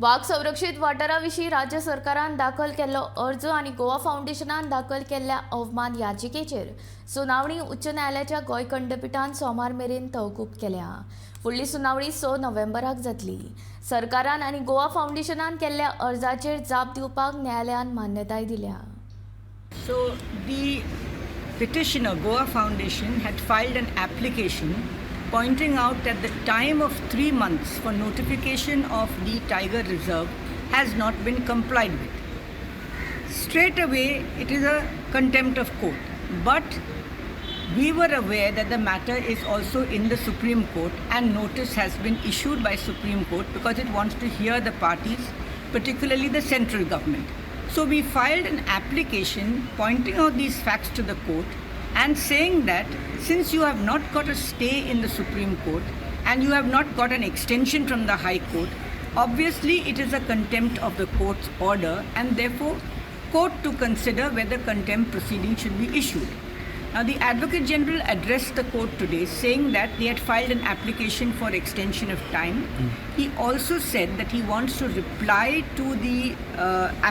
वाघ संरक्षित वाठाराविशीं राज्य सरकारान दाखल केल्लो अर्ज आनी गोवा फाउंडेशनान दाखल केल्ल्या अवमान याचिकेचेर सुनावणी उच्च न्यायालयाच्या गोंय खंडपीठान सोमार मेरेन तहकूब केल्या। फुडली सुनावणी 6 नोव्हेंबराक जातली। सरकारान आनी गोवा फाउंडेशनान केल्ल्या अर्जाचेर जाप दिवपाक न्यायालयान मान्यताय दिल्या। So the petitioner, Goa Foundation, had filed an application pointing out that the time of 3 months for notification of the tiger reserve has not been complied with. Straight away, it is a contempt of court. But we were aware that the matter is also in the Supreme Court and notice has been issued by Supreme Court because it wants to hear the parties, particularly the central government. So we filed an application pointing out these facts to the court and saying that since you have not got a stay in the Supreme Court and you have not got an extension from the High Court, obviously it is a contempt of the court's order and therefore court to consider whether contempt proceeding should be issued. Now the Advocate General addressed the court today saying that they had filed an application for extension of time. He also said that he wants to reply to the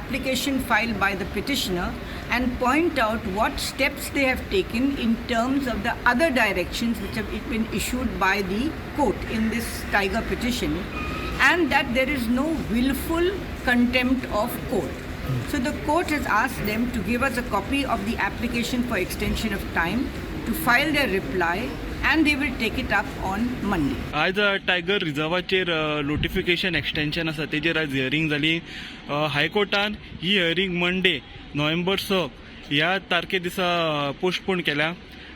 application filed by the petitioner and point out what steps they have taken in terms of the other directions which have been issued by the court in this tiger petition, and that there is no willful contempt of court. So the court has asked them to give us a copy of the application for extension of time, to file their reply, and they will take it up on Monday. आज tiger रिझर्वाचेर notification extension आसा तेजेर आज hearing जाली। हायकोर्टान ही hearing Monday November 6 ह्या तारखे दिसा postpone केल्या।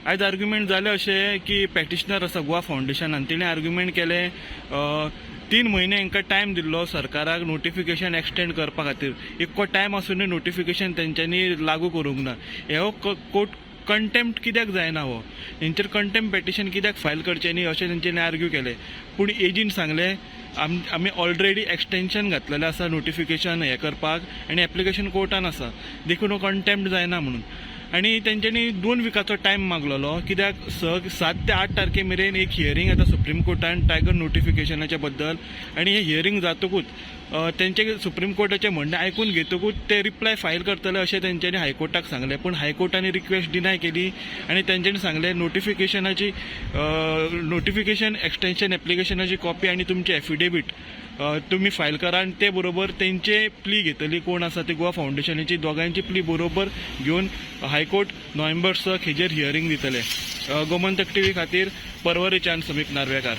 आज आर्ग्युमेंट जाले अशें की पॅटिशनर आसा गोवा फाउंडेशनान तेणें आर्ग्युमेंट केले 3 म्हयने हांकां टायम दिल्लो सरकाराक नोटिफिकेशन एक्सटेंड करपा खातीर। इतको टायम आसूनय नोटिफिकेशन तेंच्यांनी लागू करूंक ना। हो कोर्ट कंटेम्प्ट कित्याक जायना हो, तेंचेर कंटेम्प्ट पेटिशन कित्याक फायल करचें न्ही अशें तेंच्यांनी आर्ग्यू केलें। पूण एजीन सांगलें आमी ऑलरेडी एक्सटेंशन घातलेलें आसा नोटिफिकेशन हें करपाक आनी एप्लिकेशन कोर्टान आसा, देखून हो कंटेम्प्ट जायना म्हणून। आनी तेंच्यांनी 2 विकाचो टायम मागलेलो कित्याक 7 ते 8 तारखे मेरेन एक हियरिंग येता सुप्रीम कोर्टान टायगर नोटिफिकेशनाच्या बद्दल, आनी हे हियरिंग जातकूच तेंचे सुप्रीम कोर्टाचें म्हणणें आयकून घेतकूच ते रिप्लाय फायल करतले अशें तेंच्यांनी हायकोर्टाक सांगलें। पूण हायकोर्टानी रिक्वेस्ट डिनाय केली आनी तेंच्यांनी सांगलें नोटिफिकेशन एक्सटेंशन एप्लिकेशनाची कॉपी आनी तुमची एफिडेवीट तुम्ही फायल करा आनी ते बरोबर तेंचे प्ली घेतली कोण आसा ती गोवा फाउंडेशनाची दोगांची प्ली बरोबर घेवन हायकोर्ट नोव्हेंबर 6 हेजेर हियरिंग दितले। गोमंतक टीव्ही खातीर परवरीच्यान समीप नार्वेकार।